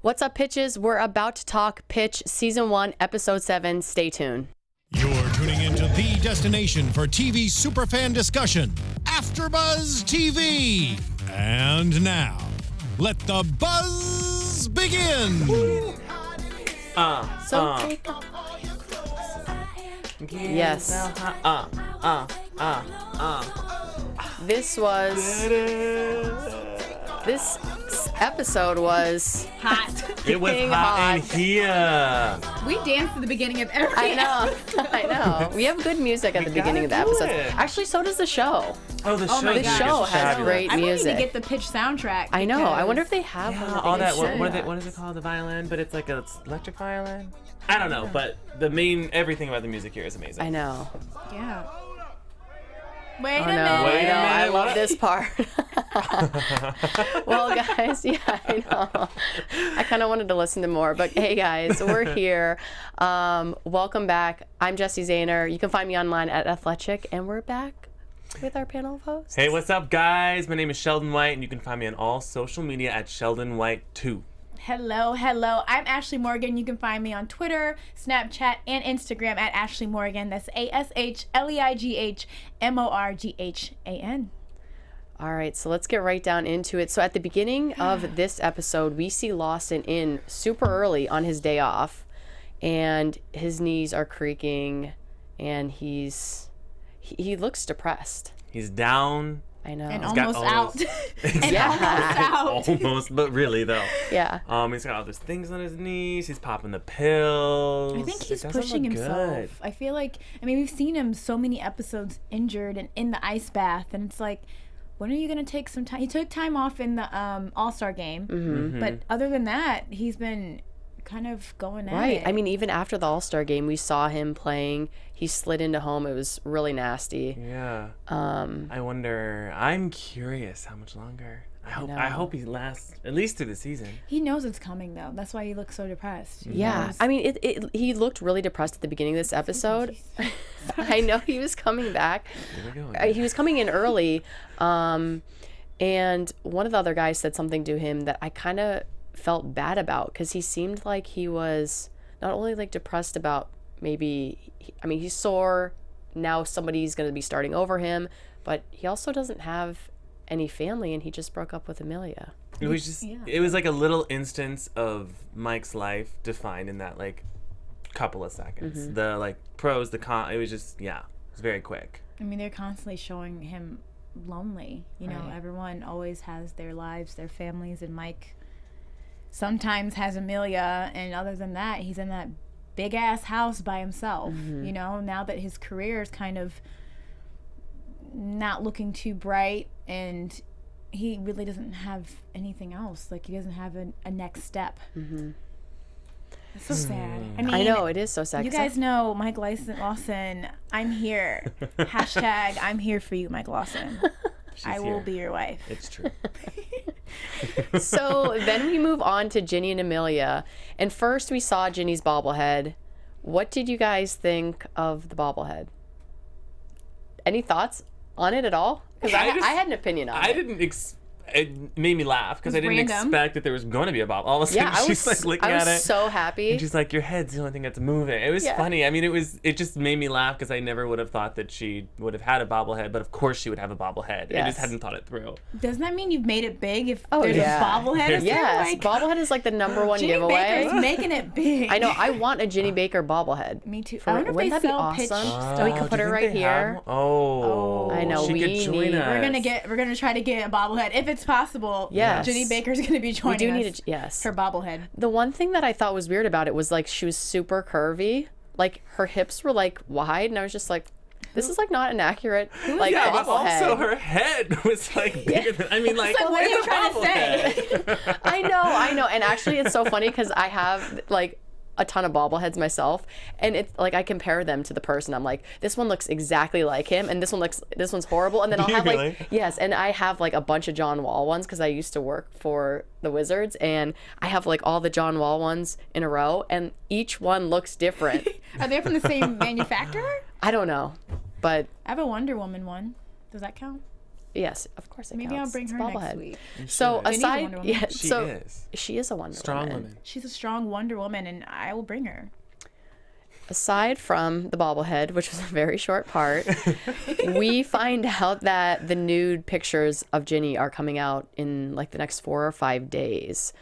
What's up, pitches? We're about to talk Pitch Season 1, Episode 7. Stay tuned. You're tuning into the destination for TV superfan discussion, AFTERBUZZ TV. And now, let the buzz begin. Yes. This episode was hot. It was hot in here. We danced at the beginning of every I know. We have good music at the beginning of the episode. Actually, so does the show. Oh, the show. The show has great I music. need to get the Pitch soundtrack. I know. I wonder if they have one. All that. What is it called? The violin, but it's like an electric violin. I don't know, but everything about the music here is amazing. I know. Yeah. Wait a no, minute. I love this part. Well, guys, yeah, I know. I kind of wanted to listen to more, but hey, guys, we're here. Welcome back. I'm Jessie Zahner. You can find me online at Athletic, and we're back with our panel of hosts. Hey, what's up, guys? My name is Sheldon White, and you can find me on all social media at Sheldon White 2. Hello. I'm Ashleigh Morghan. You can find me on Twitter, Snapchat, and Instagram at Ashleigh Morghan. That's ASHLEIGHMORGHAN. All right, so let's get right down into it. So at the beginning of this episode, we see Lawson in super early on his day off, and his knees are creaking, and he looks depressed. He's down. I know. And almost out. Almost, but really though. Yeah. He's got all those things on his knees. He's popping the pills. I think he's It doesn't pushing look himself. good. I feel like, we've seen him so many episodes injured and in the ice bath, and it's like, when are you going to take some time? He took time off in the All-Star game, but other than that, he's been kind of going at it. I mean, even after the All-Star game, we saw him playing. He slid into home. It was really nasty. Yeah. I wonder. I'm curious how much longer. I hope he lasts at least through the season. He knows it's coming, though. That's why he looks so depressed. Yeah. I mean, he looked really depressed at the beginning of this episode. I know he was coming back. Here we go. He was coming in early. And one of the other guys said something to him that I kind of felt bad about, because he seemed like he was not only like depressed about he's sore now, somebody's going to be starting over him, but he also doesn't have any family, and he just broke up with Amelia. It was just it was like a little instance of Mike's life defined in that like couple of seconds. The like pros, the con, it was just it was very quick. They're constantly showing him lonely. Everyone always has their lives, their families, and Mike sometimes has Amelia, and other than that, he's in that big ass house by himself. Now that his career is kind of not looking too bright, and he really doesn't have anything else. Like, he doesn't have a next step. It's so sad. I know, it is so sad. You guys know Mike Lawson. I'm here. Hashtag I'm here for you, Mike Lawson. I will be your wife. It's true. So then we move on to Ginny and Amelia. And first we saw Ginny's bobblehead. What did you guys think of the bobblehead? Any thoughts on it at all? Because I had an opinion on it. It made me laugh because I didn't random. expect that there was going to be a bob. All of a sudden, she's like looking at it. I was so happy. And she's like, "Your head's the only thing that's moving." It was funny. It just made me laugh because I never would have thought that she would have had a bobblehead, but of course she would have a bobblehead. Yes. I just hadn't thought it through. Doesn't that mean you've made it big if there's a bobblehead? Yes, bobblehead is like the number one Ginny giveaway. Baker's making it big. I know. I want a Ginny Baker bobblehead. Me too. I wonder if wouldn't they that be be awesome? So we could put her right here. I know. She could join us. We're gonna try to get a bobblehead if it's possible. Yes. Ginny Baker's gonna be joining us. We do need her bobblehead. The one thing that I thought was weird about it was like she was super curvy. Like her hips were like wide, and I was just like, this is like not an accurate like but bobblehead. also her head was like bigger than. I mean, like, what are you trying to say? I know. And actually, it's so funny because I have like a ton of bobbleheads myself, and it's like I compare them to the person. I'm like, this one looks exactly like him, and this one's horrible. And then I'll have Really? like and I have like a bunch of John Wall ones because I used to work for the Wizards, and I have like all the John Wall ones in a row, and each one looks different. Are they from the same manufacturer? I don't know, but I have a Wonder Woman one. Does that count? Yes, of course it Maybe counts. I'll bring It's her next bobblehead. week. So should. Jenny's a aside, Wonder Woman. yeah, She so is. she is a Wonder Strong Woman. woman. She's a strong Wonder Woman, and I will bring her. Aside from the bobblehead, which was a very short part, we find out that the nude pictures of Ginny are coming out in like the next 4 or 5 days.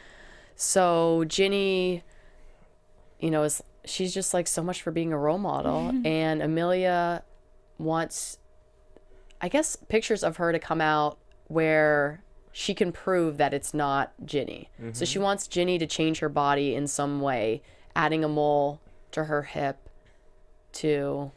So Ginny, she's just like so much for being a role model, and Amelia wants, I guess, pictures of her to come out where she can prove that it's not Ginny. So she wants Ginny to change her body in some way, adding a mole to her hip to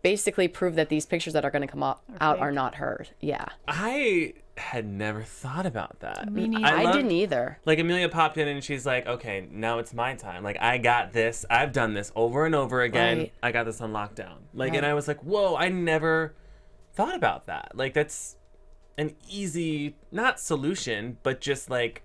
basically prove that these pictures that are going to come out are not hers. Yeah. I had never thought about that. Me neither. I didn't either. Like, Amelia popped in and she's like, okay, now it's my time. Like, I got this. I've done this over and over again. Right. I got this on lockdown. Like, Right. and I was like, whoa, I never thought about that. Like, that's an easy, not solution, but just like,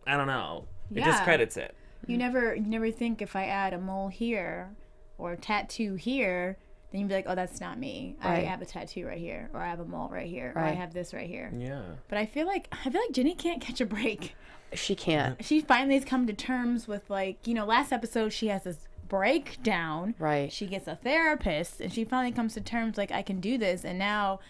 I don't know. It Yeah. discredits it. You never think if I add a mole here or a tattoo here, then you'd be like, oh, that's not me. I Right. have a tattoo right here, or I have a mole right here, or I Right. have this right here. Yeah. But I feel like Ginny can't catch a break. She can't. She finally has come to terms with, like, last episode she has this breakdown. Right. She gets a therapist, and she finally comes to terms like, I can do this, and now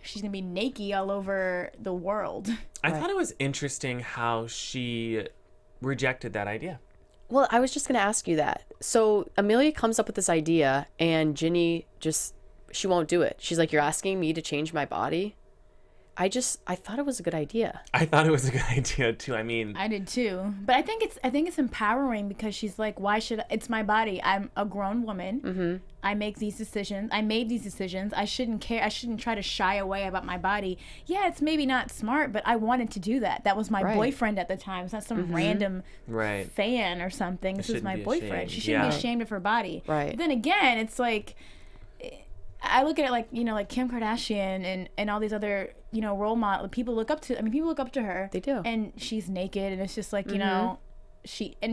she's gonna be naked all over the world. I thought it was interesting how she rejected that idea. Well, I was just going to ask you that. So Amelia comes up with this idea, and Ginny she won't do it. She's like, you're asking me to change my body? I thought it was a good idea. I thought it was a good idea too. I mean, I did too, but I think it's empowering because she's like, it's my body. I'm a grown woman. Mm-hmm. I make these decisions. I made these decisions. I shouldn't care. I shouldn't try to shy away about my body. Yeah, it's maybe not smart, but I wanted to do that. That was my Right. boyfriend at the time. It's not some random right. fan or something. This was shouldn't my be boyfriend. ashamed. She shouldn't Yeah. be ashamed of her body. Right. But then again, it's like, I look at it like, like Kim Kardashian and all these other, role model people look up to. I mean, people look up to her. They do. And she's naked, and it's just like, and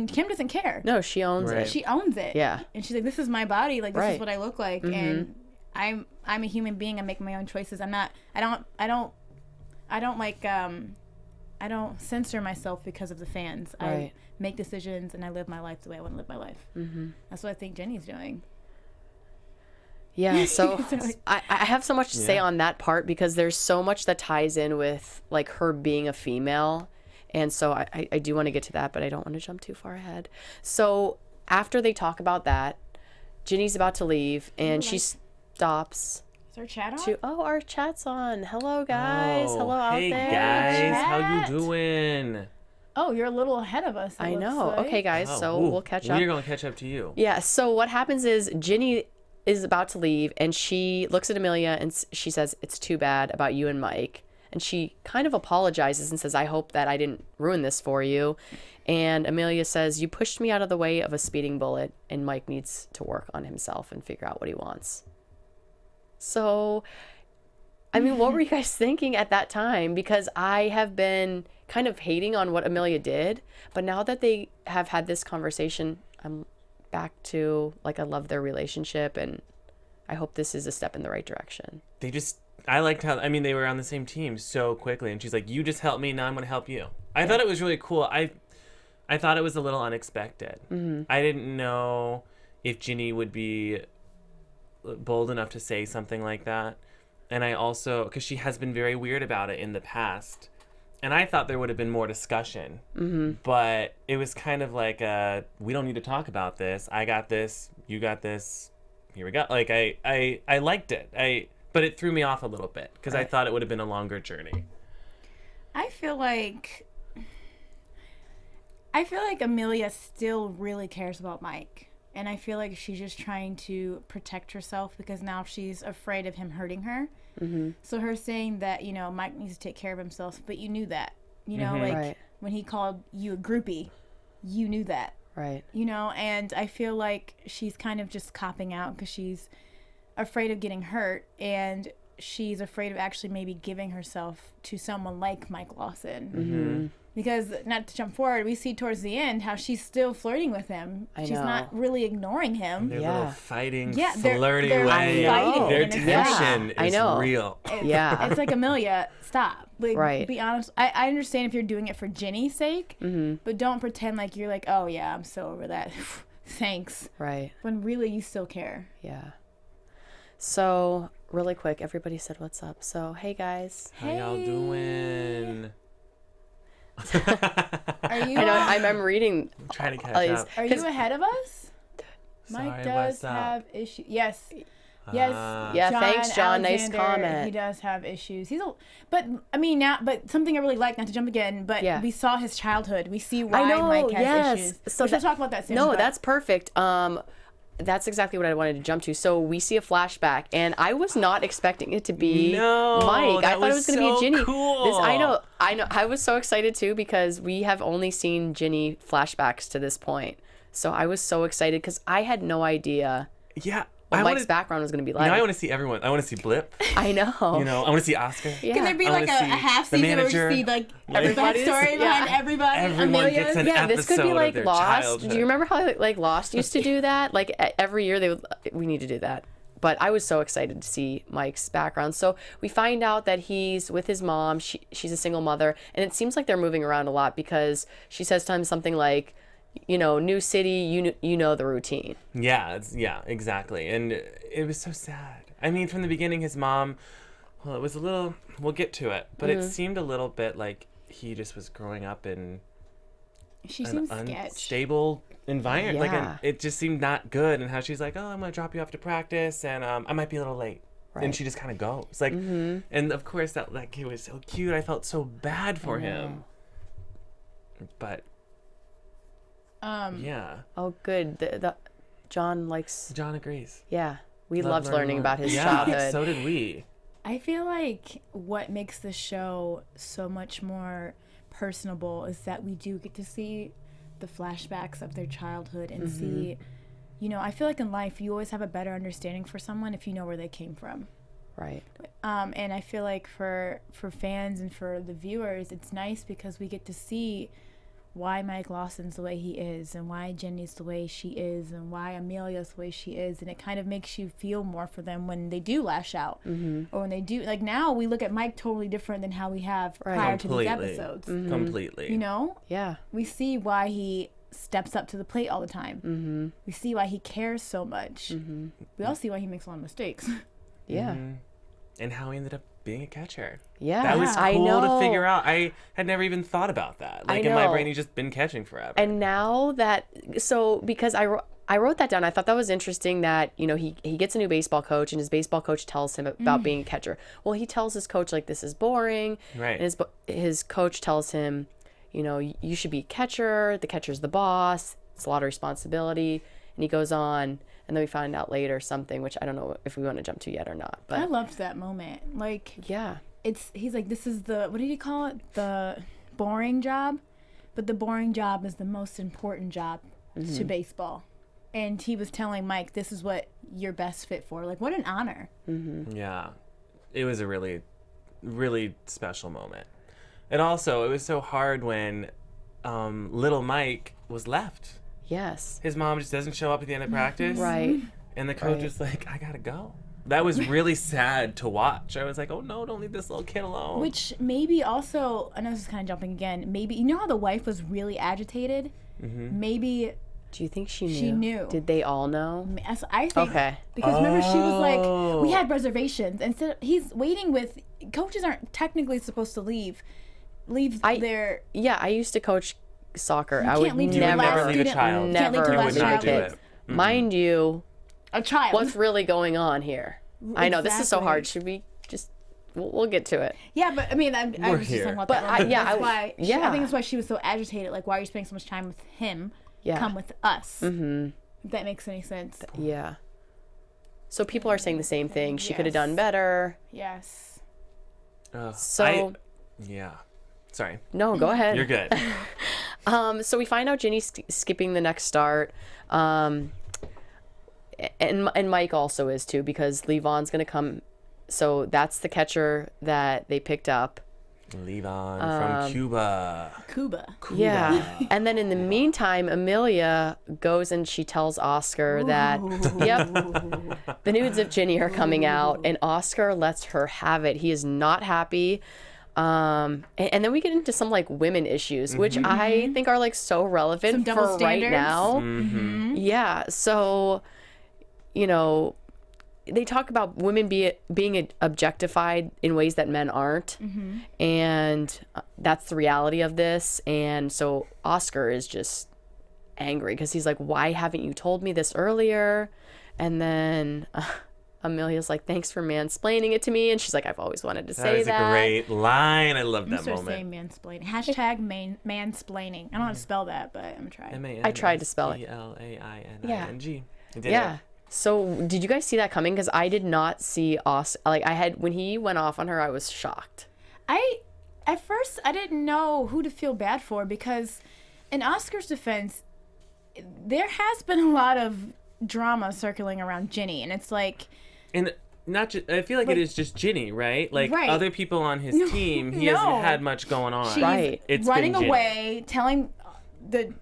Kim doesn't care. No, she owns Right. it. She owns it. Yeah. And she's like, this is my body. Like, this Right. is what I look like. And I'm a human being. I make my own choices. I don't censor myself because of the fans. I Right. make decisions, and I live my life the way I want to live my life. That's what I think Jenny's doing. Yeah, so So, like- I have so much to say Yeah. on that part because there's so much that ties in with like her being a female. And so I do want to get to that, but I don't want to jump too far ahead. So after they talk about that, Ginny's about to leave and she stops Is our chat on? to, our chat's on. Hello, guys. Hello out hey there. guys, how Chat. you doing? Oh, you're a little ahead of us. I it know. looks like. Okay, guys. Oh, So ooh, we'll catch up. We're gonna catch up to you. Yeah, so what happens is Ginny is about to leave and she looks at Amelia and she says, it's too bad about you and Mike. And she kind of apologizes and says, I hope that I didn't ruin this for you. And Amelia says, you pushed me out of the way of a speeding bullet and Mike needs to work on himself and figure out what he wants. So, I mean, what were you guys thinking at that time? Because I have been kind of hating on what Amelia did, but now that they have had this conversation, I'm back to like I love their relationship and I hope this is a step in the right direction. I liked how, they were on the same team so quickly, and she's like, you just helped me, now I'm gonna help you. I thought it was really cool. I thought it was a little unexpected. I didn't know if Ginny would be bold enough to say something like that. And I also, because she has been very weird about it in the past, and I thought there would have been more discussion, but it was kind of like, we don't need to talk about this. I got this. You got this. Here we go. Like, I liked it. But it threw me off a little bit because I thought it would have been a longer journey. I feel like Amelia still really cares about Mike. And I feel like she's just trying to protect herself because now she's afraid of him hurting her. So her saying that, Mike needs to take care of himself, but you knew that. Right. When he called you a groupie, you knew that. Right. And I feel like she's kind of just copping out because she's afraid of getting hurt. And she's afraid of actually maybe giving herself to someone like Mike Lawson. Mm-hmm. Because, not to jump forward, we see towards the end how she's still flirting with him. She's know. not really ignoring him. Their little fighting, they're flirty fighting, way. and Their it's tension I is know. real. It's like, Amelia, stop. Like, Right. be honest. I understand if you're doing it for Ginny's sake, but don't pretend like you're like, oh yeah, I'm so over that. Thanks. Right. When really you still care. Yeah. So, really quick, everybody said what's up. So, hey guys. How y'all doing? Are you? I know, I'm reading I'm trying to catch all these. up. Are you ahead of us? Mike Sorry, does what's up? have issues. Yes. Yes. Yeah, thanks, John. Nice Alexander, comment. He does have issues. But something I really like, not to jump again, but Yeah. we saw his childhood. We see why I know, Mike has yes. issues. So We should talk about that soon. No, but- that's perfect. That's exactly what I wanted to jump to. So we see a flashback, and I was not expecting it to be No, Mike. I that thought it was was going to so be Ginny. cool. I know. I was so excited too because we have only seen Ginny flashbacks to this point. So I was so excited because I had no idea Yeah. what I Mike's wanna, background was going to be like. You know, I want to see everyone. I want to see Blip. I know. You know, I want to see Oscar. Yeah. Can there be I like a wanna see half the season where manager. we see like Everybody's- backstory behind everybody? Everyone Amelia's? gets an Yeah, this could be episode like of their Lost. childhood. Do you remember how like Lost used to do that? Like every year we need to do that. But I was so excited to see Mike's background. So we find out that he's with his mom. She's a single mother, and it seems like they're moving around a lot because she says to him something like, new city, you know the routine. Yeah, exactly. And it was so sad. I mean, from the beginning, his mom, well, it was a little, we'll get to it, but it seemed a little bit like he just was growing up in She an seems sketch. unstable environment. Like, Yeah. it just seemed not good. And how she's like, oh, I'm going to drop you off to practice, and I might be a little late. Right. And she just kind of goes. Like, and of course, that kid was so cute. I felt so bad for him. But, yeah. Oh, good. The John likes. John agrees. Yeah, we loved learning more. about his Yeah, childhood. so did we. I feel like what makes the show so much more personable is that we do get to see the flashbacks of their childhood and see, I feel like in life you always have a better understanding for someone if you know where they came from. Right. And I feel like for fans and for the viewers, it's nice because we get to see why Mike Lawson's the way he is and why Jenny's the way she is and why Amelia's the way she is, and it kind of makes you feel more for them when they do lash out or when they do, like, now we look at Mike totally different than how we have prior to these episodes. Completely. Yeah. We see why he steps up to the plate all the time. We see why he cares so much. We all see why he makes a lot of mistakes. Yeah. And how he ended up being a catcher. Yeah. That was I cool know. to figure out. I had never even thought about that. Like, in my know. brain, he's just been catching forever. And now that, because I wrote that down, I thought that was interesting that, he gets a new baseball coach and his baseball coach tells him about being a catcher. Well, he tells his coach, like, this is boring. Right. And his coach tells him, you should be a catcher. The catcher's the boss. It's a lot of responsibility. And he goes on, and then we find out later something, which I don't know if we want to jump to yet or not. But I loved that moment. Like, yeah. he's like, this is what did he call it? The boring job. But the boring job is the most important job to baseball. And he was telling Mike, this is what you're best fit for. Like, what an honor. Yeah. It was a really, really special moment. And also, it was so hard when little Mike was left. Yes. His mom just doesn't show up at the end of practice. Right. And the coach is like, I gotta go. That was really sad to watch. I was like, oh no, don't leave this little kid alone. Which maybe also, I know this is kind of jumping again, maybe, how the wife was really agitated? Maybe Do you think she knew? She knew. Did they all know? I think, Okay. because remember she was like, we had reservations. Instead, he's waiting with, coaches aren't technically supposed to leave their, Yeah, I used to coach soccer. I can't would leave you your would last never leave a student- child. can't leave Never your I last would not child do with it. Mind you, a child. what's really going on here? I know this is so Exactly. hard. Should we just? We'll get to it. Yeah, but I mean, I We're was just here. talking about But that. Moment. yeah, That's why. I yeah. think that's why she was so agitated. Like, why are you spending so much time with him? Yeah. Come with us. If that makes any sense. Yeah. So people are saying the same thing. She could have Yes. done better. Yes. So yeah. Sorry. no, go ahead. You're good. So we find out Ginny's skipping the next start. And Mike also is too, because Levon's gonna come so that's the catcher that they picked up. Levon from Cuba. Yeah. And then in the meantime, Amelia goes and she tells Oscar that, yep, the nudes of Ginny are coming out, and Oscar lets her have it. He is not happy. And then we get into some like women issues, which I think are like so relevant for right now. Yeah. So, you know, they talk about women being objectified in ways that men aren't. And that's the reality of this. And so Oscar is just angry because he's like, why haven't you told me this earlier? And then Amelia's like, thanks for mansplaining it to me. And she's like, I've always wanted to say that. That is a great line. I love that moment. Saying mansplaining. Hashtag mansplaining. I don't know how to spell that, but I'm trying. I tried to spell it. Elaing. Yeah. So did you guys see that coming? Because I did not see Oscar. Like when he went off on her, I was shocked. At first, I didn't know who to feel bad for, because in Oscar's defense, there has been a lot of drama circling around Ginny, and it's like, and not just, I feel like it is just Ginny, right? Like other people on his team, he hasn't had much going on. She's it's running away, telling the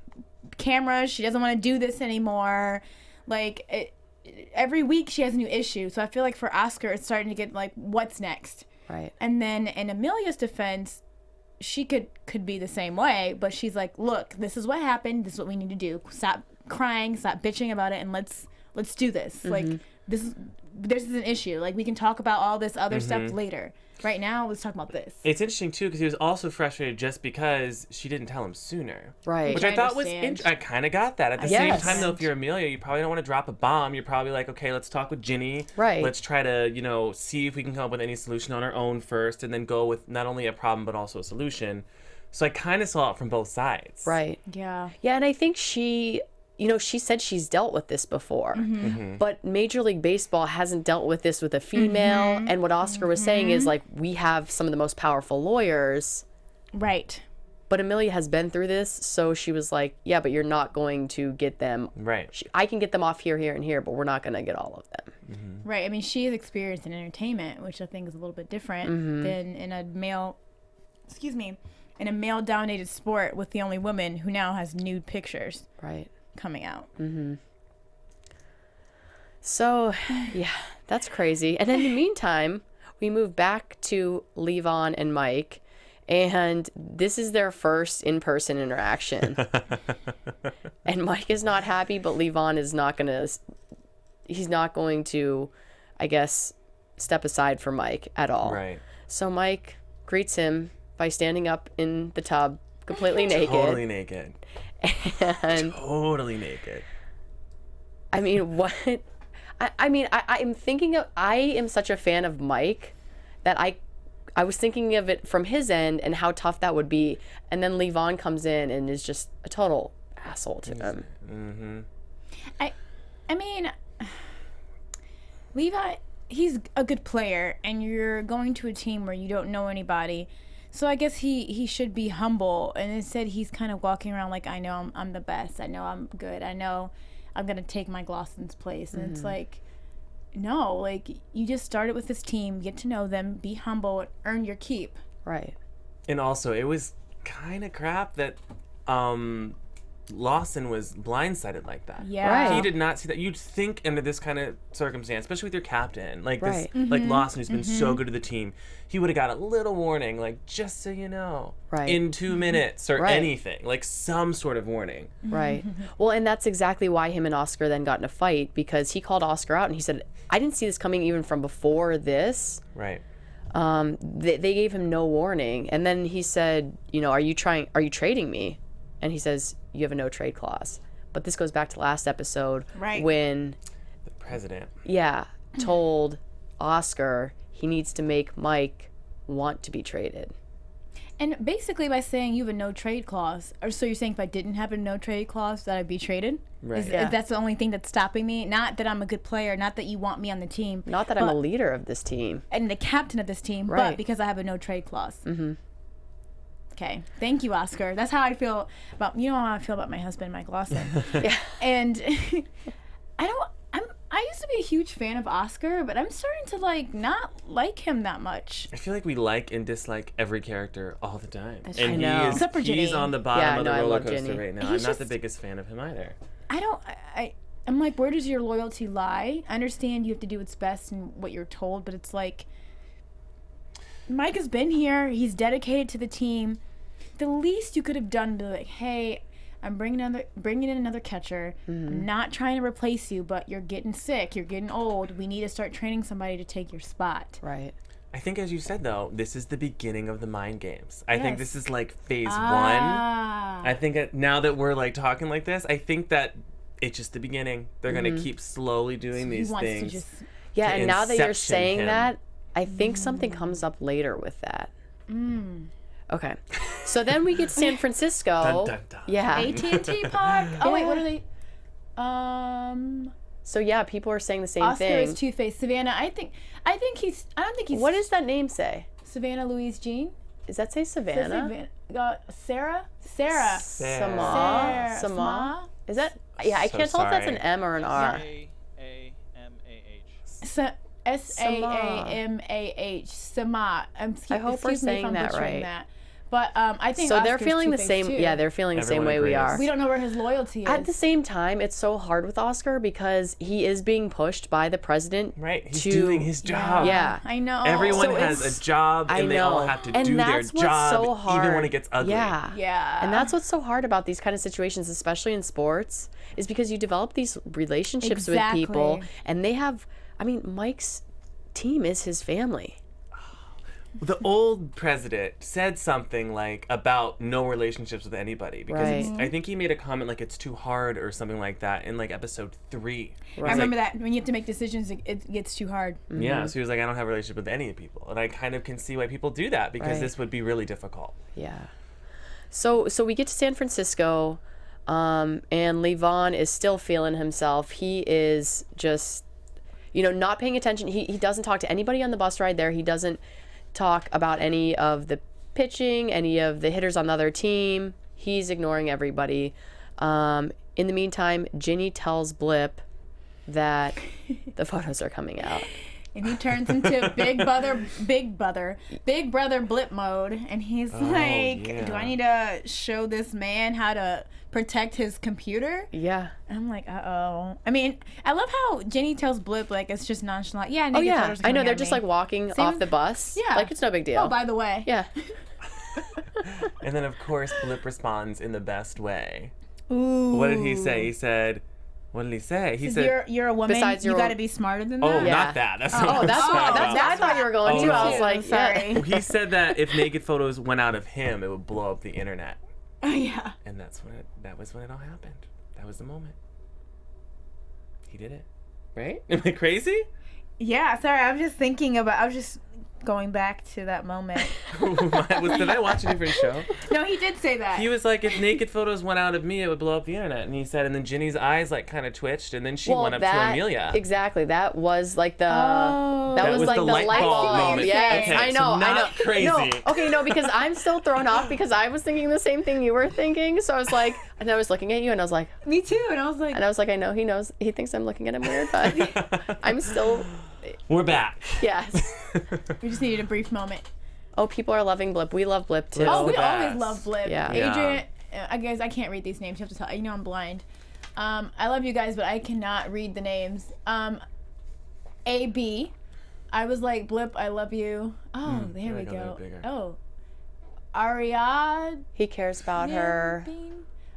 camera she doesn't want to do this anymore. Like every week she has a new issue. So I feel like for Oscar, it's starting to get like, what's next? Right. And then in Amelia's defense, she could be the same way, but she's like, look, this is what happened. This is what we need to do. Stop crying, stop bitching about it, and let's do this. Like this is an issue. Like we can talk about all this other stuff later. Right now, let's talk about this. It's interesting too, because he was also frustrated just because she didn't tell him sooner. Right. Which I thought was I kind of got that. At the same time, though, if you're Amelia, you probably don't want to drop a bomb. You're probably like, okay, let's talk with Ginny. Right. Let's try to, see if we can come up with any solution on our own first, and then go with not only a problem but also a solution. So I kind of saw it from both sides. Right. Yeah. Yeah, and I think she said she's dealt with this before, but Major League Baseball hasn't dealt with this with a female. And what Oscar was saying is like, we have some of the most powerful lawyers. Right. But Amelia has been through this. So she was like, yeah, but you're not going to get them. Right. I can get them off here, here, and here, but we're not going to get all of them. Right. I mean, she is experienced in entertainment, which I think is a little bit different than in a male-dominated sport with the only woman who now has nude pictures. Right. Coming out. So, yeah, that's crazy. And in the meantime, we move back to Levon and Mike, and this is their first in-person interaction. And Mike is not happy, but Levon is he's not going to, I guess, step aside for Mike at all. Right. So Mike greets him by standing up in the tub, completely naked. Totally naked. And totally naked. I mean, what? I am such a fan of Mike that I was thinking of it from his end and how tough that would be. And then Levon comes in and is just a total asshole to him. I mean, Levi, he's a good player, and you're going to a team where you don't know anybody. So I guess he should be humble, and instead he's kind of walking around like, I know I'm the best. I know I'm good. I know I'm going to take Mike Lawson's place. And it's like, no, like, you just started with this team, get to know them, be humble, and earn your keep. Right. And also, it was kind of crap that Lawson was blindsided like that. Yeah. Right. He did not see that. You'd think under this kind of circumstance, especially with your captain, like Right. this, like Lawson, who's been so good to the team, he would have got a little warning, like, just so you know, Right. in 2 minutes or Right. anything, like some sort of warning. Right. Well, and that's exactly why him and Oscar then got in a fight, because he called Oscar out and he said, I didn't see this coming even from before this. Right. They gave him no warning. And then he said, are you trading me? And he says, you have a no trade clause. But this goes back to last episode, Right. when The president. told Oscar he needs to make Mike want to be traded. And basically by saying you have a no trade clause, or so you're saying if I didn't have a no trade clause that I'd be traded? Right. Is Yeah. that's the only thing that's stopping me? Not that I'm a good player, not that you want me on the team. Not that I'm a leader of this team. and the captain of this team, Right. but because I have a no trade clause. Okay, thank you, Oscar. That's how I feel about how I feel about my husband, Mike Lawson. Yeah. And I used to be a huge fan of Oscar, but I'm starting to like not like him that much. I feel like we like and dislike every character all the time. That's And true. I know. Except for he's Ginny. on the bottom Yeah, of no, the I roller love coaster Ginny. right now. He's I'm not just- the biggest fan of him either. I'm like, where does your loyalty lie? I understand you have to do what's best and what you're told, but it's like, Mike has been here. He's dedicated to the team. The least you could have done would be like, hey, I'm bringing in another catcher. I'm not trying to replace you, but you're getting sick. You're getting old. We need to start training somebody to take your spot. Right. I think, as you said, though, this is the beginning of the mind games. I think Yes. this is like phase one. Ah. I think now that we're like talking like this, I think that it's just the beginning. They're going to keep slowly doing He these wants things. to just... Yeah, to and now that you're inception saying him. that, I think something comes up later with that. Okay. So then we get San Francisco. Dun, dun, dun. Yeah. AT&T Park. Oh, wait, Yeah. what are they? So yeah, people are saying the same Oscar thing. is Two-Face. Savannah, I don't think he's... What does that name say? Savannah Louise Jean? Does that say Savannah? Sarah? Sama. Sarah. Sama. Is that? Yeah, I So can't tell if that's an sorry. M or an R. S-A-A-M-A-H. Sama. I hope we're saying that right. But I think So they're Oscar's feeling the Two-Face, same. too. Yeah, they're feeling the same Everyone way we agrees. are. We don't know where his loyalty is. At the same time, it's so hard with Oscar because he is being pushed by the president. Right. He's to, doing his job. Yeah. I know. Everyone So has it's- a job, I and they all know. have to And do their that's what's job, so hard. even when it gets ugly. Yeah. Yeah. And that's what's so hard about these kind of situations, especially in sports, is because you develop these relationships with people, Exactly. and they have. I mean, Mike's team is his family. The old president said something like about no relationships with anybody because Right. I think he made a comment like it's too hard or something like that in like episode 3. I remember that when you have to make decisions, it gets too hard. Yeah, so he was like, I don't have a relationship with any people, and I kind of can see why people do that because Right. this would be really difficult. Yeah. So we get to San Francisco, and Levon is still feeling himself. He is just, not paying attention. He doesn't talk to anybody on the bus ride there. He doesn't talk about any of the pitching, any of the hitters on the other team. He's ignoring everybody. In the meantime, Ginny tells Blip that the photos are coming out. And he turns into big brother blip mode, and he's like, yeah. do I need to show this man how to protect his computer? Yeah. And I'm like, uh-oh. I mean, I love how Jenny tells Blip, like, it's just nonchalant. Yeah, Oh naked yeah. photos are I know coming they're at just me. like walking Same off with- the bus. Yeah. Like it's no big deal. Oh, by the way. Yeah. And then, of course, Blip responds in the best way. Ooh. What did he say? He said, what did he say? He said, You're a woman. Besides You you're- got to be smarter than oh, that. Yeah. not that. That's not Oh, what that's I what was that's what I thought you were going to. I was like, sorry. yeah. He said that if naked photos went out of him, it would blow up the internet. Oh, yeah. And that was when it all happened. That was the moment. He did it. Right? Am I crazy? Yeah, sorry. I was just going back to that moment. Did I watch a different show? No, he did say that. He was like, if naked photos went out of me, it would blow up the internet. And he said, and then Ginny's eyes like kind of twitched, and then she went up to Amelia. Exactly. That was like the Oh. that That was was like the the light light bulb bulb. moment. Yes, Okay, I so know. I know. not crazy. No, okay, no, because I'm still thrown off because I was thinking the same thing you were thinking. So I was like, and I was looking at you, and I was like, Me too. And I was like, I know he knows. He thinks I'm looking at him weird, but I'm still. We're back. Yes. we just needed a brief moment. Oh, people are loving Blip. We love Blip too. Oh, we the always best. love Blip. Yeah. Adrian, I guess I can't read these names. You have to tell. I'm blind. I love you guys, but I cannot read the names. AB. I was like, Blip, I love you. Oh, there we go, go. they're bigger. Oh. Ariad. He cares about her.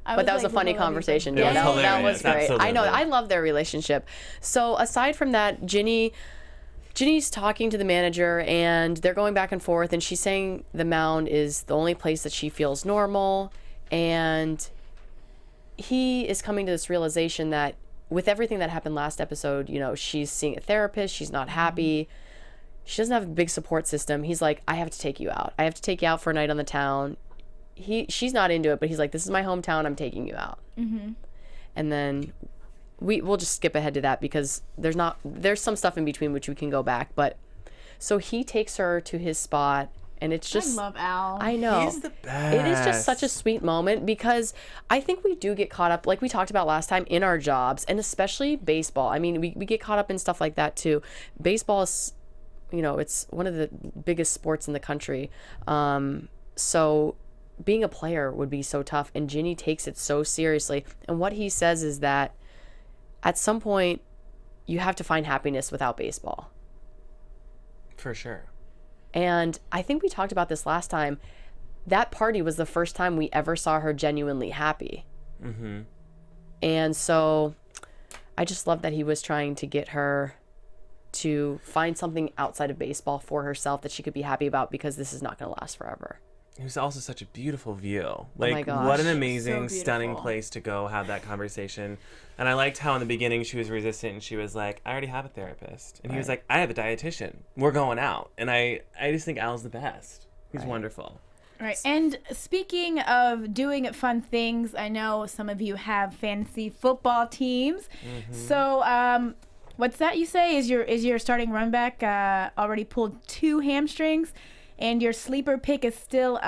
I But that was a like, funny Blip, I love you. conversation. It Yeah, was that was hilarious. great. I know. Absolutely. I love their relationship. So aside from that, Ginny's talking to the manager, and they're going back and forth, and she's saying the mound is the only place that she feels normal, and he is coming to this realization that with everything that happened last episode, she's seeing a therapist, she's not happy, she doesn't have a big support system. He's like, I have to take you out. I have to take you out for a night on the town. She's not into it, but he's like, this is my hometown, I'm taking you out. Mm-hmm. And then we'll just skip ahead to that because there's some stuff in between which we can go back. But so he takes her to his spot, And it's just, I love Al. I know. He's the best. It is just such a sweet moment because I think we do get caught up, like we talked about last time, in our jobs, and especially baseball. I mean, we get caught up in stuff like that too. Baseball is, it's one of the biggest sports in the country. So being a player would be so tough, and Ginny takes it so seriously. And what he says is that at some point, you have to find happiness without baseball. For sure. And I think we talked about this last time. That party was the first time we ever saw her genuinely happy. Mm-hmm. And so I just love that he was trying to get her to find something outside of baseball for herself that she could be happy about, because this is not going to last forever. It was also such a beautiful view. my Like, gosh. what an So amazing, beautiful. stunning place to go have that conversation. And I liked how in the beginning she was resistant and she was like, I already have a therapist. And he was like, I have a dietitian. We're going out. And I just think Al's the best. He's wonderful. Right. And speaking of doing fun things, I know some of you have fantasy football teams. So, what's that you say? Is your starting run back already pulled 2 hamstrings? And your sleeper pick is still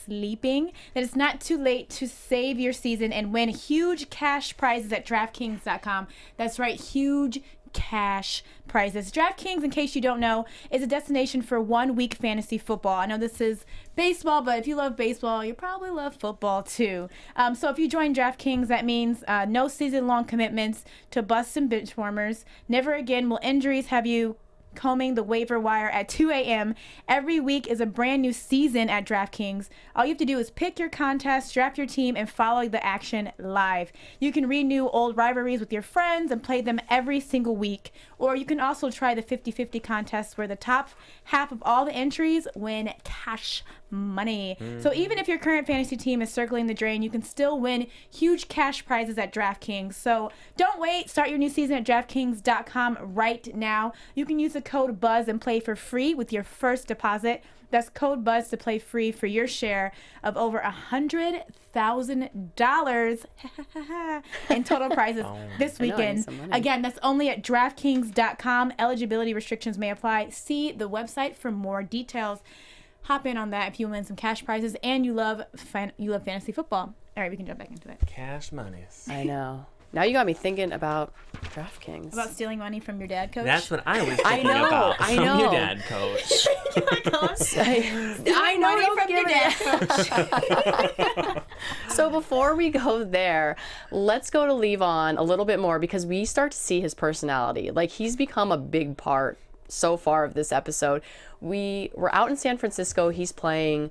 sleeping, that it's not too late to save your season and win huge cash prizes at DraftKings.com. That's right, huge cash prizes. DraftKings, in case you don't know, is a destination for 1 week fantasy football. I know this is baseball, but if you love baseball, you probably love football too. So if you join DraftKings, that means no season-long commitments to busts and bench warmers. Never again will injuries have you combing the waiver wire at 2 a.m. Every week is a brand new season at DraftKings. All you have to do is pick your contest, draft your team, and follow the action live. You can renew old rivalries with your friends and play them every single week. Or you can also try the 50-50 contest, where the top half of all the entries win cash money. So even if your current fantasy team is circling the drain, you can still win huge cash prizes at DraftKings. So don't wait. Start your new season at DraftKings.com right now. You can use the code BUZZ and play for free with your first deposit. That's code BUZZ to play free for your share of over $100,000 in total prizes this I need weekend. some money. Again, that's only at DraftKings.com. Eligibility restrictions may apply. See the website for more details. Hop in on that if you win some cash prizes and you love fantasy football. All right, we can jump back into it. Cash monies. I know. Now you got me thinking about DraftKings. About stealing money from your dad, coach? That's what I was thinking I know, about. I From know. your dad, coach. I know, money don't from give your it. dad. So before we go there, let's go to Levon a little bit more, because we start to see his personality. Like, he's become a big part so far of this episode. We were out in San Francisco. He's playing.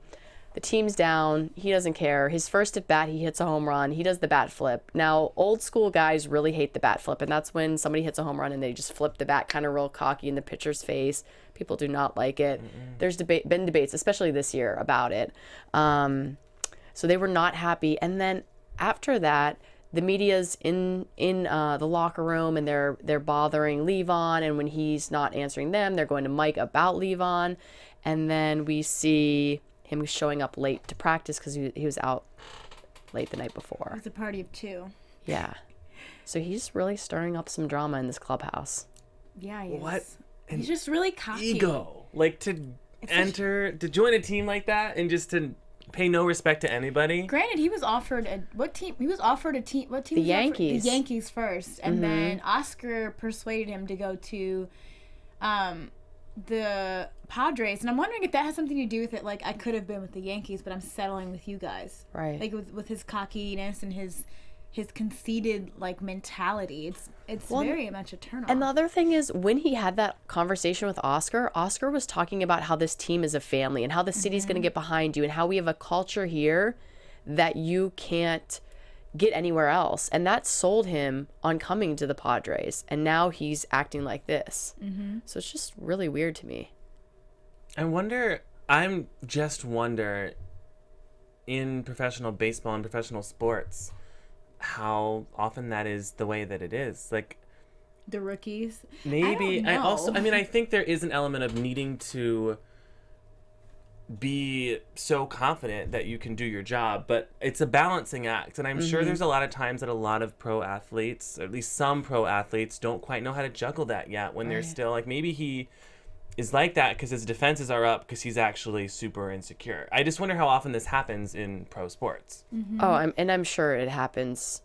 The team's down. He doesn't care. His first at bat, he hits a home run. He does the bat flip. Now, old school guys really hate the bat flip, and that's when somebody hits a home run and they just flip the bat kind of real cocky in the pitcher's face. People do not like it. There's been debates, especially this year, about it. So they were not happy. And then after that, the media's in the locker room, and they're bothering Levon. And when he's not answering them, they're going to Mike about Levon. And then we see him showing up late to practice because he was out late the night before. It's a party of 2. Yeah. So he's really stirring up some drama in this clubhouse. Yeah, he is. What an He's just really cocky. ego. Like, to join a team like that and just to pay no respect to anybody. Granted, he was offered what team? He was offered a team. What team? The was he offered? Yankees. The Yankees first, and then Oscar persuaded him to go to the Padres. And I'm wondering if that has something to do with it. Like, I could have been with the Yankees, but I'm settling with you guys. Right. Like with his cockiness and his conceited like mentality. It's very much a turn on. And the other thing is, when he had that conversation with Oscar was talking about how this team is a family and how the city's going to get behind you and how we have a culture here that you can't get anywhere else. And that sold him on coming to the Padres. And now he's acting like this. So it's just really weird to me. I'm just wonder in professional baseball and professional sports how often that is the way that it is. Like, the rookies. maybe I don't know. I think there is an element of needing to be so confident that you can do your job, but it's a balancing act. And I'm sure there's a lot of times that a lot of pro athletes, or at least some pro athletes, don't quite know how to juggle that yet when they're still like, maybe he is like that because his defenses are up because he's actually super insecure. I just wonder how often this happens in pro sports. Mm-hmm. Oh, I'm sure it happens.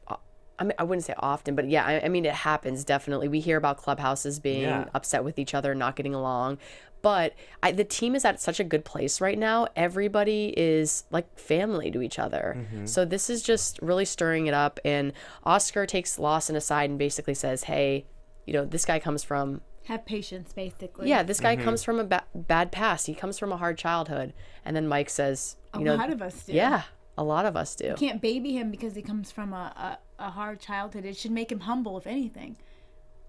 I mean, I wouldn't say often, but yeah, I mean, it happens definitely. We hear about clubhouses being upset with each other, not getting along. But the team is at such a good place right now. Everybody is like family to each other. Mm-hmm. So this is just really stirring it up. And Oscar takes Lawson aside and basically says, hey, you know, this guy comes from... Have patience, basically. Yeah, this guy comes from a bad past. He comes from a hard childhood. And then Mike says, you know... A lot of us do. Yeah, a lot of us do. You can't baby him because he comes from a hard childhood. It should make him humble, if anything.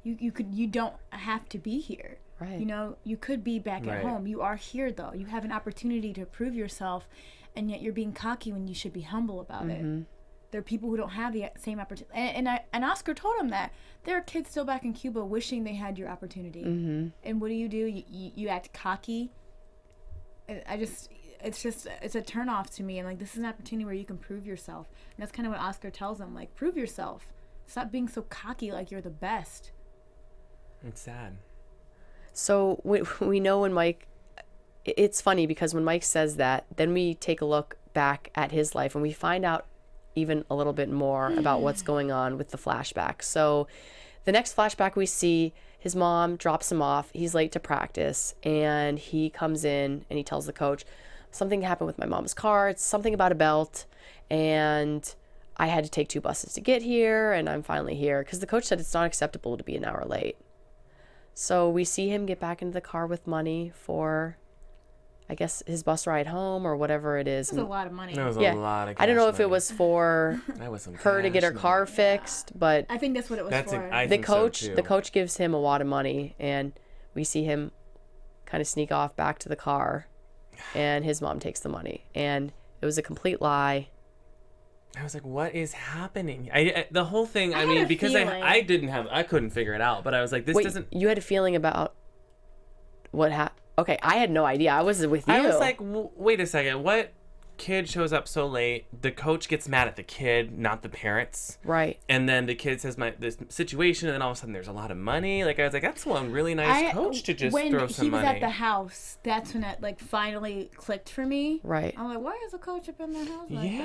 You don't have to be here. Right. You know, you could be back at home. You are here, though. You have an opportunity to prove yourself, and yet you're being cocky when you should be humble about it. There are people who don't have the same opportunity. And Oscar told him that. There are kids still back in Cuba wishing they had your opportunity. And what do? You act cocky. It's a turnoff to me. And like, this is an opportunity where you can prove yourself. And that's kind of what Oscar tells him. Like, prove yourself. Stop being so cocky like you're the best. It's sad. So we know when Mike, it's funny because when Mike says that, then we take a look back at his life and we find out even a little bit more about what's going on with the flashback. So the next flashback we see, his mom drops him off. He's late to practice and he comes in and he tells the coach, something happened with my mom's car. It's something about a belt and I had to take 2 buses to get here and I'm finally here because the coach said it's not acceptable to be an hour late. So we see him get back into the car with money for, I guess, his bus ride home or whatever it is. It was a lot of money. That was a lot of cash I don't know if money. it was for her to get her car fixed, but I think that's what it was for. the coach gives him a wad of money and we see him kind of sneak off back to the car and his mom takes the money. And it was a complete lie. I was like, what is happening? The whole thing, I mean, because I couldn't figure it out, but I was like, this doesn't... You had a feeling about what happened? Okay, I had no idea. I was with you. I was like, wait a second, what kid shows up so late? The coach gets mad at the kid, not the parents. Right. And then the kid says this situation, and then all of a sudden there's a lot of money. Like, I was like, that's one really nice coach to just throw some money. When he was at the house, that's when it, like, finally clicked for me. Right. I'm like, why is the coach up in the house like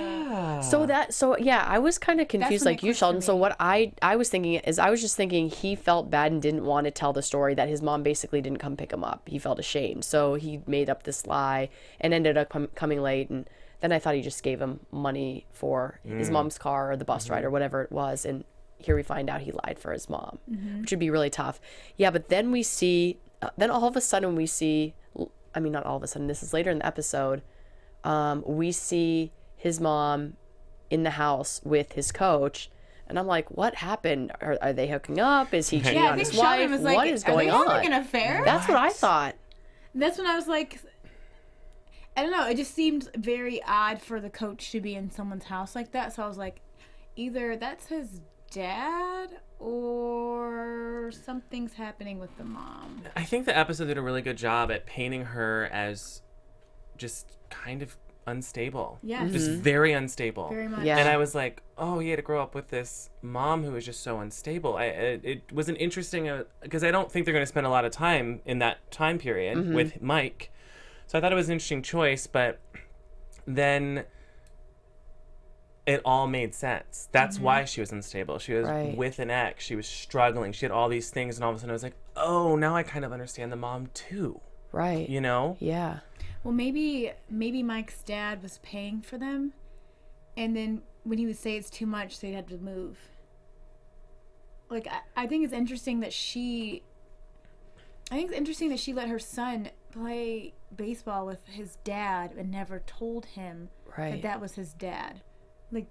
that? So I was kind of confused like you, Sheldon. So what I was thinking is I was just thinking he felt bad and didn't want to tell the story that his mom basically didn't come pick him up. He felt ashamed. So he made up this lie and ended up coming late. And then I thought he just gave him money for his mom's car or the bus ride or whatever it was. And here we find out he lied for his mom, which would be really tough. Yeah, but then we see, then all of a sudden we see, I mean, not all of a sudden, this is later in the episode, we see his mom in the house with his coach. And I'm like, what happened? Are they hooking up? Is he cheating on his wife? Was like, what is going on? Are they having an affair? That's what I thought. That's when I was like, I don't know. It just seemed very odd for the coach to be in someone's house like that. So I was like, either that's his dad or something's happening with the mom. I think the episode did a really good job at painting her as just kind of unstable. Yes. Just very unstable. Very much. Yeah. And I was like, oh, he had to grow up with this mom who was just so unstable. It was an interesting, because I don't think they're going to spend a lot of time in that time period with Mike. So I thought it was an interesting choice, but then it all made sense. That's why she was unstable. She was with an ex. She was struggling. She had all these things, and all of a sudden I was like, oh, now I kind of understand the mom too. Right. You know? Yeah. Well, maybe Mike's dad was paying for them, and then when he would say it's too much, they'd have to move. Like, I think it's interesting that she let her son play baseball with his dad and never told him that was his dad. Like,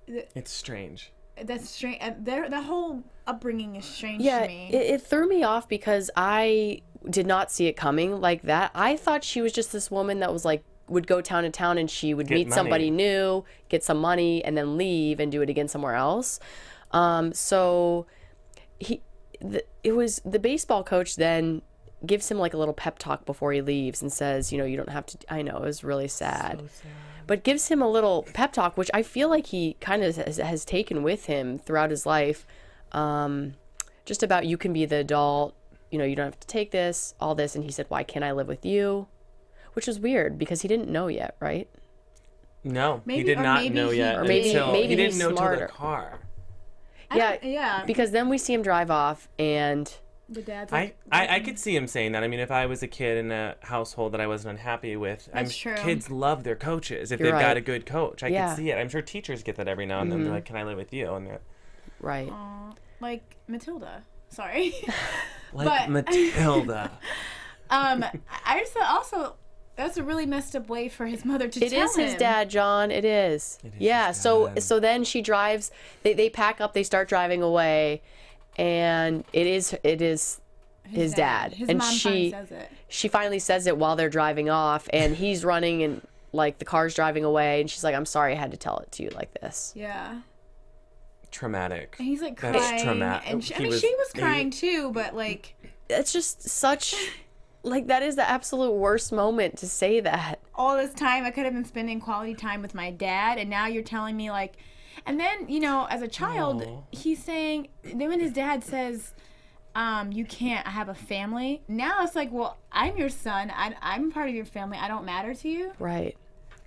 it's strange. That's strange. The whole upbringing is strange Yeah, to me. it threw me off because I did not see it coming like that. I thought she was just this woman that was like, would go town to town and she would meet somebody new, get some money, and then leave and do it again somewhere else. So it was the baseball coach then gives him like a little pep talk before he leaves and says, you don't have to, I know, it was really sad. So sad. But gives him a little pep talk, which I feel like he kind of has taken with him throughout his life. Just about you can be the adult you know, you don't have to take this, all this. And he said, why can't I live with you? Which was weird because he didn't know yet, right? No, Maybe- he did or not maybe know he- yet. or maybe- until, maybe he didn't he's know till smarter. the car. Yeah. Because then we see him drive off and The dad's I could see him saying that. I mean, if I was a kid in a household that I wasn't unhappy with, That's true. Kids love their coaches if You're they've got right. a good coach. I Yeah. could see it. I'm sure teachers get that every now and then. They're like, "Can I live with you?" And they're right. like Matilda. Sorry. like, But- Matilda. I just thought also that's a really messed up way for his mother to It tell is his him. dad, John. It is. It is Yeah. his So dad. then she drives. They pack up. They start driving away, and it is his dad. His and mom she finally says it. she finally says it while they're driving off, and he's running and like the car's driving away, and she's like, "I'm sorry, I had to tell it to you like this." Yeah. Traumatic. And he's like That's crying. traumatic. And she, I He mean, was- she was he- crying too, but like It's just such like that is the absolute worst moment to say that. all this time I could have been spending quality time with my dad, and now you're telling me like, and then you know, as a child, Aw. he's saying, then when his dad says, you can't have a family. Now it's like, well, I'm your son. I'm part of your family. I don't matter to you. Right.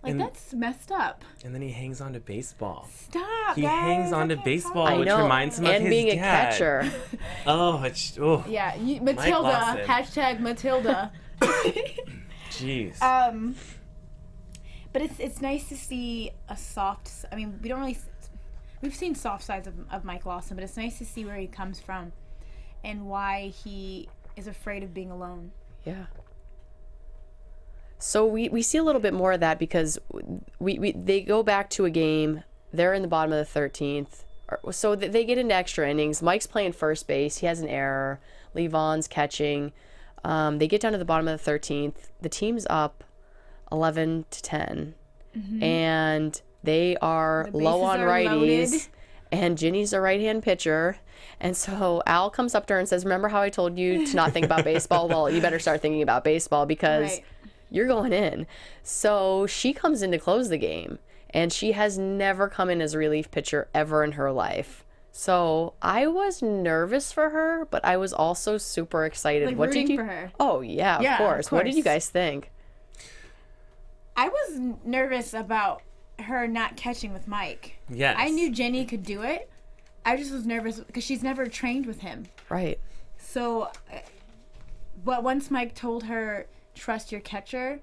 Like And- that's messed up. And then he hangs on to baseball. Stop. He guys, hangs I on to can't baseball, talk. I which know. reminds him of and his being dad. a catcher. Oh, it's Yeah, Matilda. Lawson. Hashtag Matilda. jeez. But it's nice to see a soft. I mean, we've seen soft sides of Mike Lawson, but it's nice to see where he comes from, and why he is afraid of being alone. Yeah. So we see a little bit more of that because they go back to a game. They're in the bottom of the 13th. So they get into extra innings. Mike's playing first base. He has an error. Levon's catching. They get down to the bottom of the 13th. The team's up 11-10. And they are The low bases on are righties. loaded. And Ginny's a right-hand pitcher. And so Al comes up to her and says, remember how I told you to not think about baseball? Well, you better start thinking about baseball because Right. you're going in. So she comes in to close the game. And she has never come in as a relief pitcher ever in her life. So I was nervous for her, but I was also super excited. Like What did rooting you? for her. Oh yeah, Yeah, of of course. What did you course. guys think? I was nervous about her not catching with Mike. Yes. I knew Jenny could do it. I just was nervous because she's never trained with him. Right. So, but once Mike told her, trust your catcher,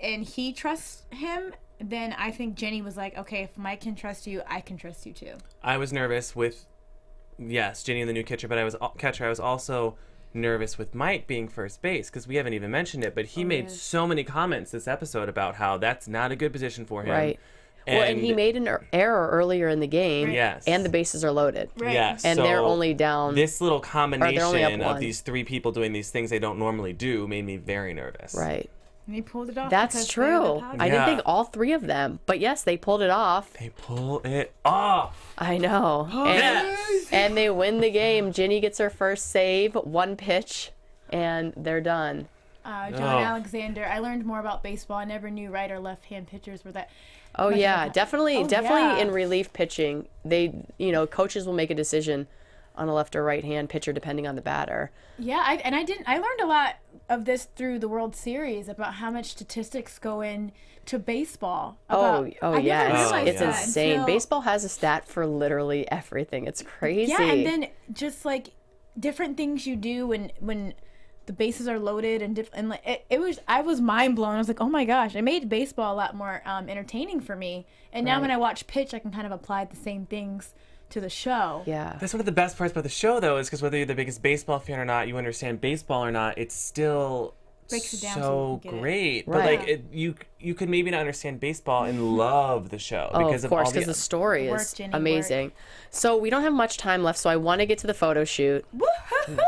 and he trusts him, then I think Jenny was like, okay, if Mike can trust you, I can trust you too. I was nervous with, yes, Ginny and the new catcher, but I was also nervous with Mike being first base because we haven't even mentioned it, but he made yes. so many comments this episode about how that's not a good position for him. Right. Well, and he made an error earlier in the game. Yes. And the bases are loaded. Right. Yes. And so they're only down. This little only up combination of one. these three people doing these things they don't normally do made me very nervous. Right. And he pulled it off. That's because they're the true. Padres. I Yeah. didn't think all three of them, but yes, they pulled it off. They pull it off. I know. And they win the game. Ginny gets her first save, one pitch, and they're done. John Oh. Alexander. I learned more about baseball. I never knew right or left-hand pitchers were that. Oh much of a yeah, con- definitely Oh, yeah. in relief pitching, coaches will make a decision on a left or right hand pitcher depending on the batter. Yeah, I learned a lot of this through the World Series about how much statistics go into baseball. Oh I never yes, realized it's that insane. until- Baseball has a stat for literally everything. It's crazy. Yeah, and then just like different things you do when the bases are loaded and like I was mind blown. I was like, oh my gosh, it made baseball a lot more entertaining for me. And now Right. when I watch pitch, I can kind of apply the same things to the show. Yeah. That's one of the best parts about the show, though, is because whether you're the biggest baseball fan or not, you understand baseball or not, it's still Breaks it down so so you can get it. great. But Right. like, you could maybe not understand baseball and love the show Oh, because of course, all because the story Work, is Jenny, amazing. So we don't have much time left, so I want to get to the photo shoot.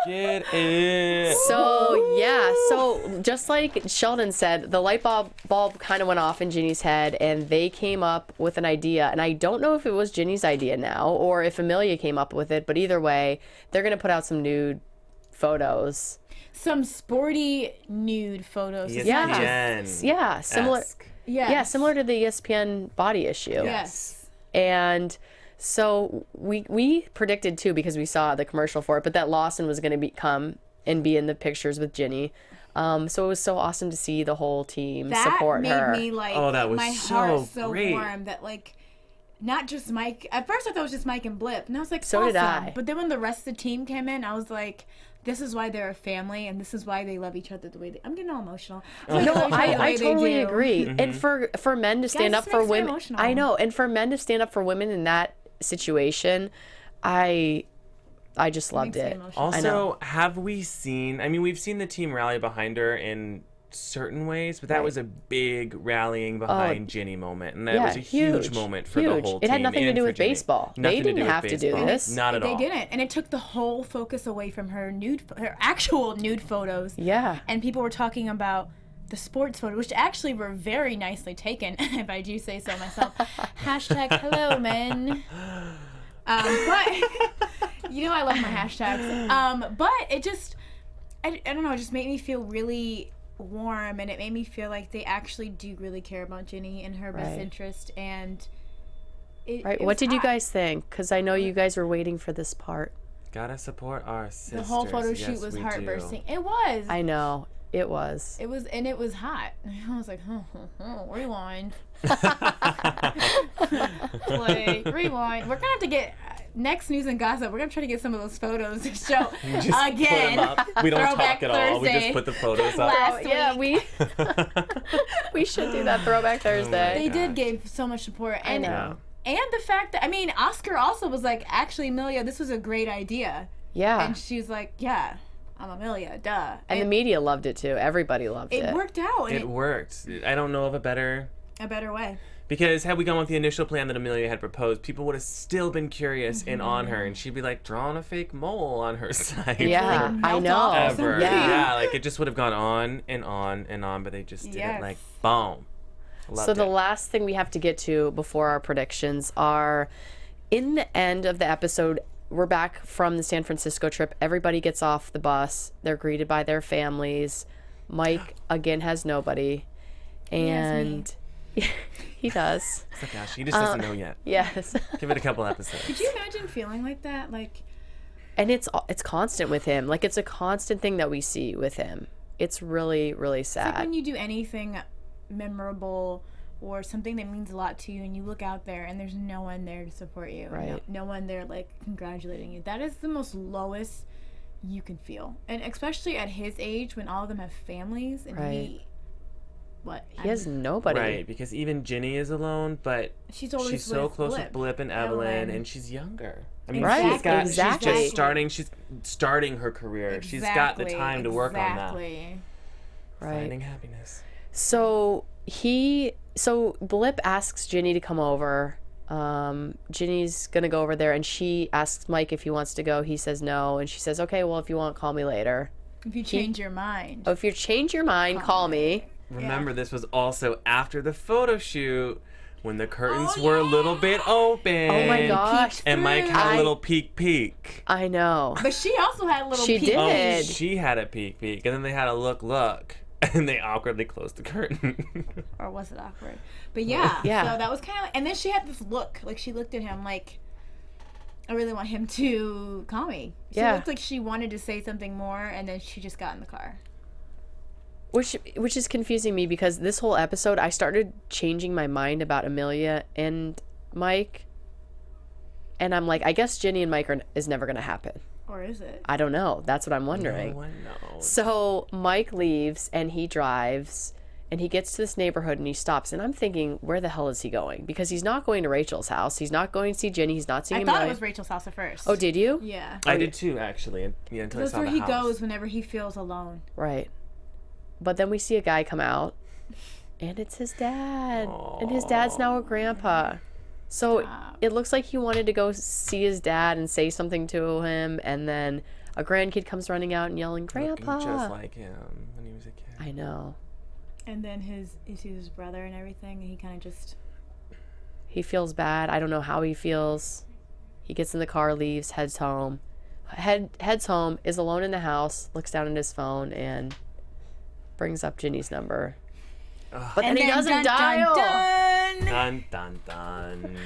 Get it. So yeah, so just like Sheldon said, the light bulb kind of went off in Ginny's head, and they came up with an idea. And I don't know if it was Ginny's idea now or if Amelia came up with it, but either way, they're gonna put out some nude photos. Some sporty nude photos. It's Yeah. not just- ESPN. Yeah, similar. esque. Yes. Yeah, similar to the ESPN body issue. Yes. And so we predicted too, because we saw the commercial for it, but that Lawson was going to become and be in the pictures with Ginny. So it was so awesome to see the whole team support her. That made me like, Oh, that was my so heart so great. warm that like, not just Mike. At first I thought it was just Mike and Blip, and I was like, So awesome. did I. But then when the rest of the team came in, I was like, this is why they're a family, and this is why they love each other the way they. I'm getting all emotional. No, I totally do. agree. Mm-hmm. And for men to stand Guys, up for this makes me women, emotional. I know. And for men to stand up for women in that situation, I just loved Makes me it. emotional. Also, have we seen? I mean, we've seen the team rally behind her in certain ways, but that was a big rallying behind Ginny moment, and that was a huge moment for the whole team. It had nothing to and do for with Ginny. baseball. Nothing They didn't to do with have to do baseball. this. Not at all. They didn't, and it took the whole focus away from her actual nude photos. Yeah. And people were talking about the sports photo, which actually were very nicely taken, if I do say so myself. Hashtag hello, men. But you know I love my hashtags. But it just, I don't know, it just made me feel really warm, and it made me feel like they actually do really care about Ginny and her best interest. And it What was did you hot. guys think? Because I know you guys were waiting for this part. Gotta support our sisters. The whole photo shoot Yes, was we heart-bursting. do. It was. I know. It was. It was, and it was hot. I was like, rewind. Play, rewind. We're gonna have to get next news and gossip. We're gonna try to get some of those photos to show Just put again. 'em up. We don't Throwback talk at all. We just Thursday. put the photos up. Last Yeah, week. we should do that Throwback Thursday. They did gosh. give so much support, and know. and the fact that Oscar also was like, actually, Amelia, this was a great idea, Yeah. and she's like, yeah, I'm Amelia, duh, And the media loved it too. Everybody loved it. it worked out in It worked. I don't know of a better. a better way. Because had we gone with the initial plan that Amelia had proposed, people would have still been curious and on her, and she'd be like drawing a fake mole on her side. Yeah, Like, I melt know. off. Ever. Yeah. Yeah, like it just would have gone on and on and on, but they just did Yes. it like boom. Loved So the it. last thing we have to get to before our predictions are, in the end of the episode, we're back from the San Francisco trip. Everybody gets off the bus. They're greeted by their families. Mike again has nobody, and he does. Oh gosh, he just doesn't know yet. Yes, Give it a couple episodes. Could you imagine feeling like that? Like, and it's constant with him. Like, it's a constant thing that we see with him. It's really, really sad. like when you do anything memorable or something that means a lot to you, and you look out there and there's no one there to support you, Right. no one there like congratulating you. That is the most lowest you can feel, and especially at his age when all of them have families and Right. he He has nobody. Right, because even Ginny is alone, but she's always she's so with close Blip. with Blip and Evelyn, Evelyn. and she's younger. I mean, Right, she's exactly. just she's starting her career. She's got the time to work on that. Exactly. Right. Finding happiness. So Blip asks Ginny to come over. Ginny's gonna go over there, and she asks Mike if he wants to go. He says no, and she says, "Okay, well, if you want, call me later. If you change your mind. Oh, if you change your mind, call me." Remember, this was also after the photo shoot when the curtains were a little bit open. Oh my gosh! And Mike had I- a little peek. I know. But she also had a little She peek. did. Oh, she had a peek, and then they had a look, and they awkwardly closed the curtain. Or was it awkward? But yeah. Yeah. So that was kind of, and then she had this look, like she looked at him like, I really want him to call me. She Yeah. looked like she wanted to say something more, and then she just got in the car. Which is confusing me, because this whole episode I started changing my mind about Amelia and Mike, and I'm like, I guess Ginny and Mike is never gonna happen. Or is it? I don't know. That's what I'm wondering. No one knows. So Mike leaves and he drives and he gets to this neighborhood and he stops, and I'm thinking, where the hell is he going? Because he's not going to Rachel's house. He's not going to see Ginny. He's not seeing I thought Amelia. it was Rachel's house at first. Oh, did you? Yeah. I did too, actually. Until I That's saw where the he house. goes whenever he feels alone. Right. But then we see a guy come out, and it's his dad. And his dad's now a grandpa. So Stop. it looks like he wanted to go see his dad and say something to him, and then a grandkid comes running out and yelling, "Grandpa!" Looking just like him when he was a kid. I know. And then he sees his brother and everything, and he kind of just... He feels bad. I don't know how he feels. He gets in the car, leaves, heads home. Heads home, is alone in the house, looks down at his phone, and brings up Ginny's number. But then he doesn't dial. Dun, dun, dun.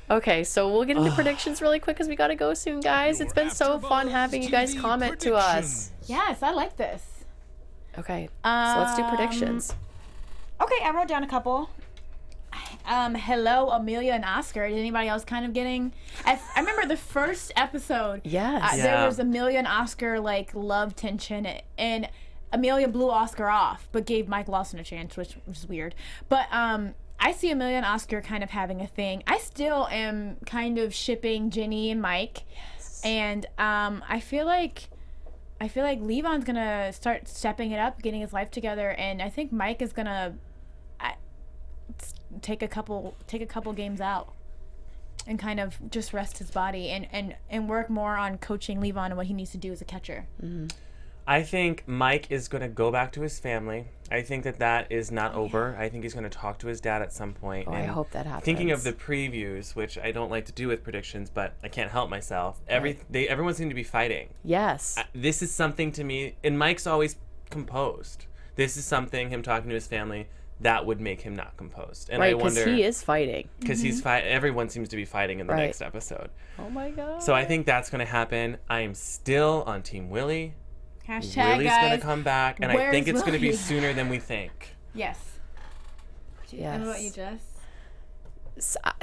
Okay, so we'll get into predictions really quick because we got to go soon, guys. It's been so fun having you guys comment to us. Yes, I like this. Okay, so let's do predictions. Okay, I wrote down a couple. Hello, Amelia and Oscar. Did anybody else kind of getting... I remember the first episode. Yes. There was Amelia and Oscar, like, love tension, and Amelia blew Oscar off, but gave Mike Lawson a chance, which was weird. But I see Amelia and Oscar kind of having a thing. I still am kind of shipping Jenny and Mike. Yes. And I feel like Levon's gonna start stepping it up, getting his life together, and I think Mike is gonna take a couple games out and kind of just rest his body and work more on coaching Levon and what he needs to do as a catcher. Mm-hmm. I think Mike is going to go back to his family. I think that is not over. I think he's going to talk to his dad at some point. Oh, and I hope that happens. Thinking of the previews, which I don't like to do with predictions, but I can't help myself. Everyone seemed to be fighting. Yes. This is something to me, and Mike's always composed. This is something, him talking to his family, that would make him not composed. And right, I wonder, because he is fighting. Because he's everyone seems to be fighting in the next episode. Oh my god. So I think that's going to happen. I am still on Team Willie. Hashtag, Willie's guys. going to come back, and I think it's going to be Willie? sooner than we think. Yes. Yes. And what about you, Jess?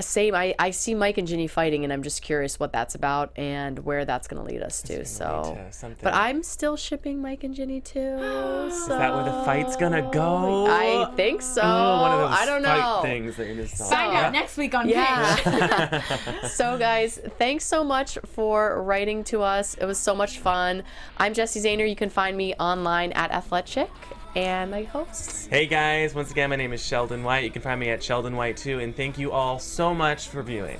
Same. I see Mike and Ginny fighting, and I'm just curious what that's about and where that's going to lead us to. So, but I'm still shipping Mike and Ginny too. So Is that where the fight's going to go? I think so. Oh, one of those I don't fight know. things that you just saw. Find out next week on Pitch. Yeah. So, guys, thanks so much for writing to us. It was so much fun. I'm Jessie Zahner. You can find me online at Athletic. And my hosts. Hey guys, once again, my name is Sheldon White. You can find me at Sheldon White too, and thank you all so much for viewing.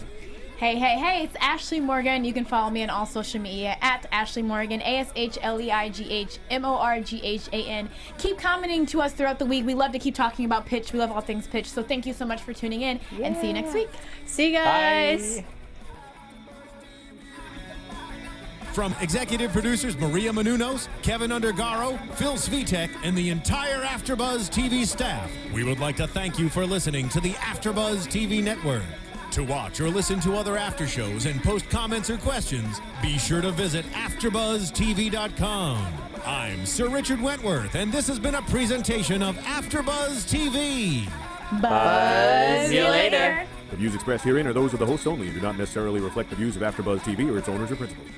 Hey, it's Ashleigh Morghan. You can follow me on all social media at Ashleigh Morghan, ASHLEIGHMORGHAN. Keep commenting to us throughout the week. We love to keep talking about pitch. We love all things pitch. So thank you so much for tuning in, and see you next week. See you guys. Bye. From executive producers Maria Menounos, Kevin Undergaro, Phil Svitek, and the entire AfterBuzz TV staff, we would like to thank you for listening to the AfterBuzz TV network. To watch or listen to other after shows and post comments or questions, be sure to visit AfterBuzzTV.com. I'm Sir Richard Wentworth, and this has been a presentation of AfterBuzz TV. Buzz See you later. The views expressed herein are those of the hosts only and do not necessarily reflect the views of AfterBuzz TV or its owners or principals.